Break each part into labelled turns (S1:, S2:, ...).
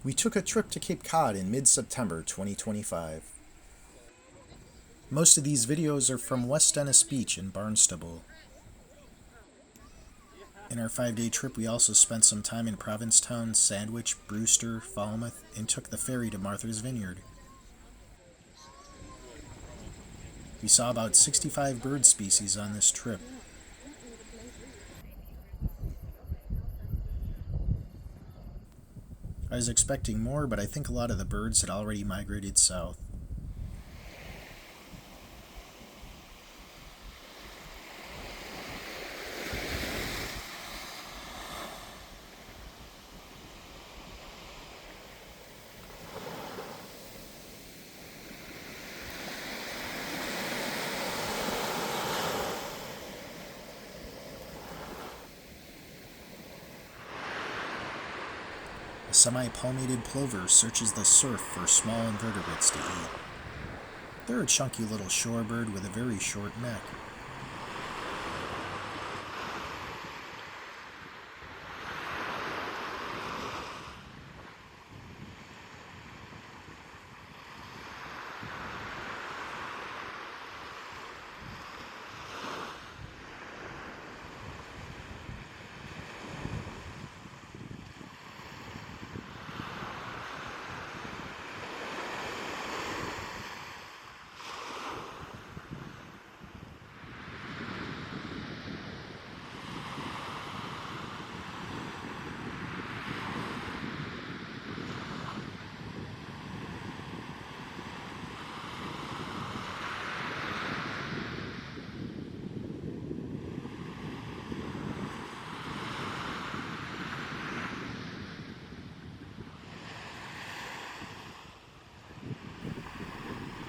S1: We took a trip to Cape Cod in mid-September 2025. Most of these videos are from West Dennis Beach in Barnstable. In our 5-day trip, we also spent some time in Provincetown, Sandwich, Brewster, Falmouth, and took the ferry to Martha's Vineyard. We saw about 65 bird species on this trip. I was expecting more, but I think a lot of the birds had already migrated south. A Semipalmated Plover searches the surf for small invertebrates to eat. They're a chunky little shorebird with a very short neck.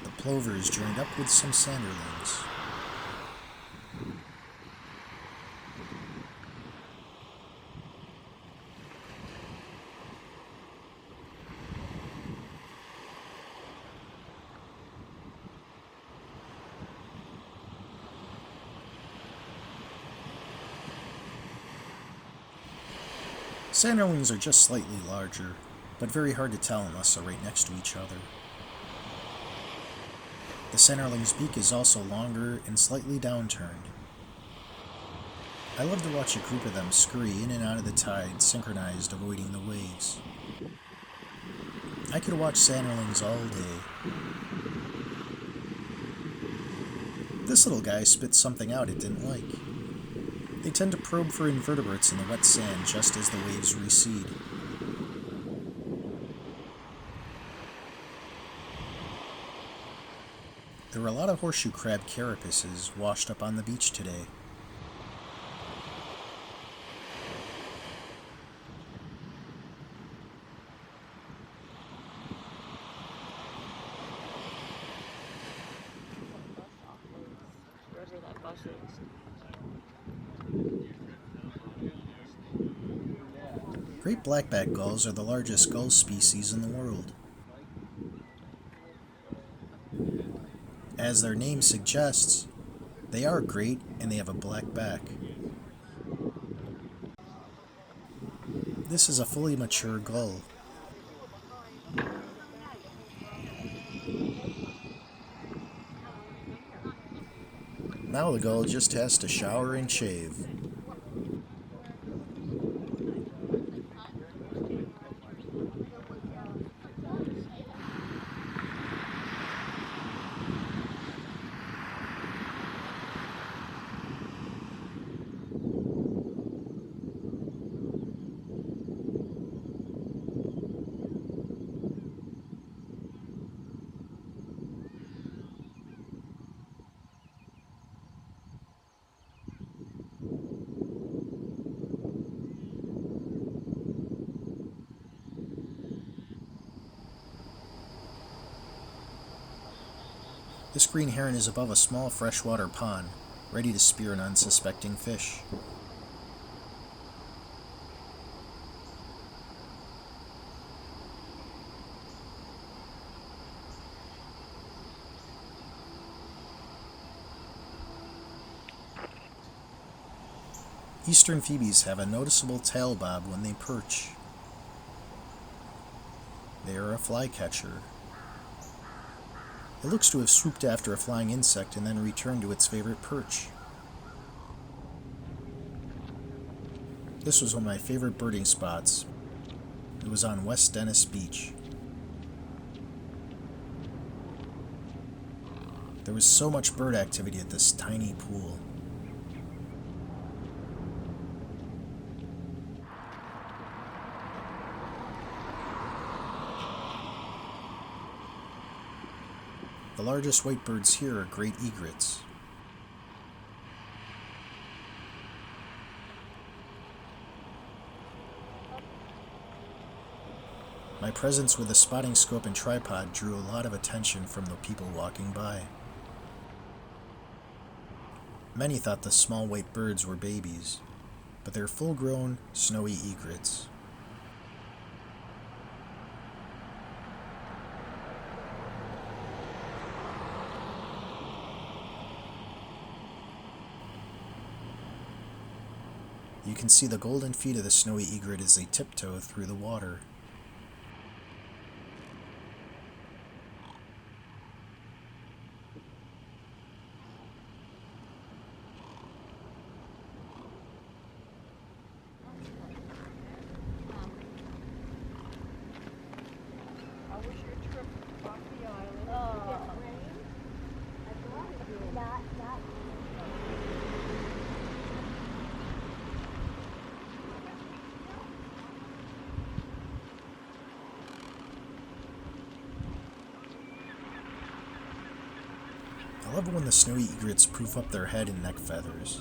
S1: The plovers joined up with some sanderlings. Sanderlings are just slightly larger, but very hard to tell unless they're right next to each other. The Sanderling's beak is also longer and slightly downturned. I love to watch a group of them scurry in and out of the tide, synchronized, avoiding the waves. I could watch Sanderlings all day. This little guy spit something out it didn't like. They tend to probe for invertebrates in the wet sand just as the waves recede. There were a lot of horseshoe crab carapaces washed up on the beach today. Great blackback gulls are the largest gull species in the world. As their name suggests, they are great and they have a black back. This is a fully mature gull. Now the gull just has to shower and shave. This green heron is above a small freshwater pond, ready to spear an unsuspecting fish. Eastern phoebes have a noticeable tail bob when they perch. They are a flycatcher. It looks to have swooped after a flying insect and then returned to its favorite perch. This was one of my favorite birding spots. It was on West Dennis Beach. There was so much bird activity at this tiny pool. The largest white birds here are great egrets. My presence with a spotting scope and tripod drew a lot of attention from the people walking by. Many thought the small white birds were babies, but they're full-grown, snowy egrets. You can see the golden feet of the snowy egret as they tiptoe through the water. I love it when the snowy egrets poof up their head and neck feathers.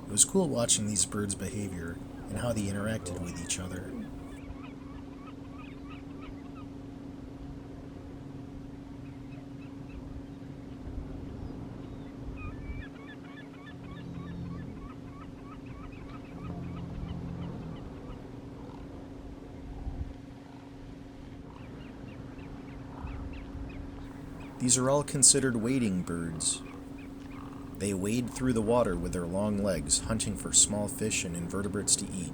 S1: It was cool watching these birds' behavior and how they interacted with each other. These are all considered wading birds. They wade through the water with their long legs, hunting for small fish and invertebrates to eat.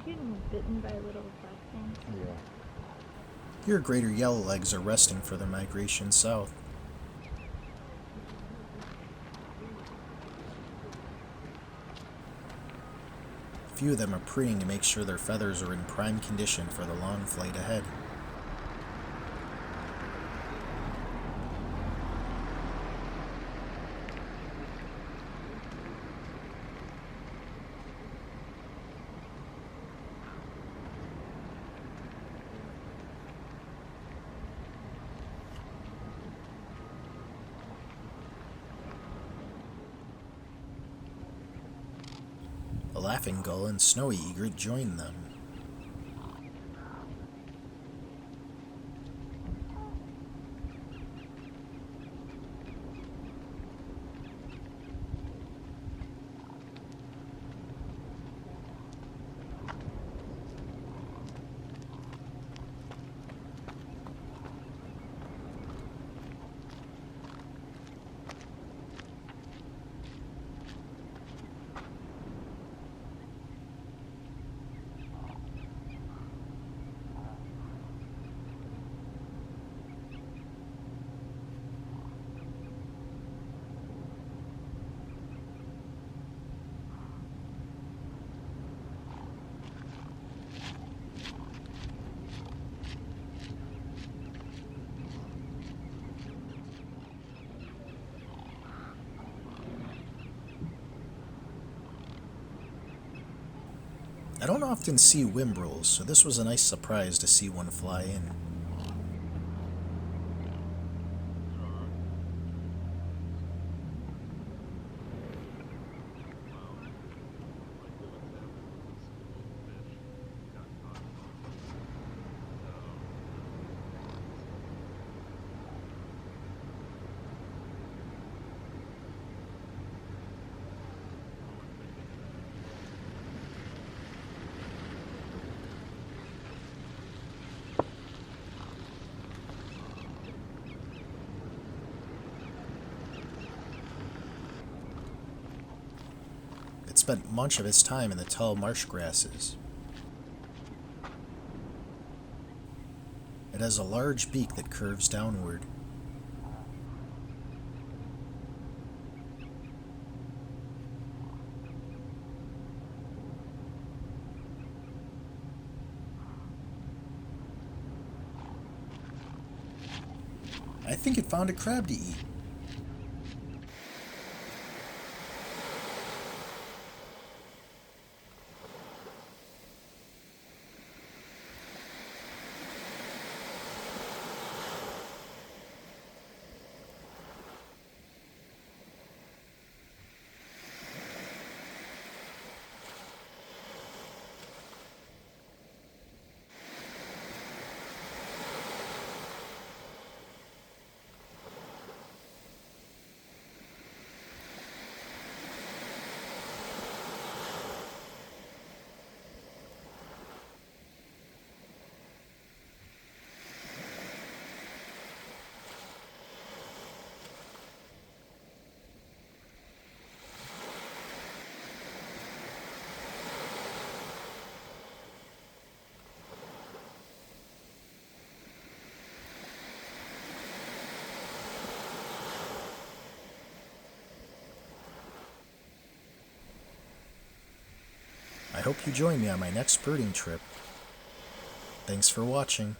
S2: Getting bitten by little black things.
S3: Yeah.
S1: Here, greater yellowlegs are resting for their migration south. A few of them are preening to make sure their feathers are in prime condition for the long flight ahead. laughing gull and snowy egret joined them. I don't often see whimbrels, so this was a nice surprise to see one fly in. It spent much of its time in the tall marsh grasses. It has a large beak that curves downward. I think it found a crab to eat. I hope you join me on my next birding trip. Thanks for watching.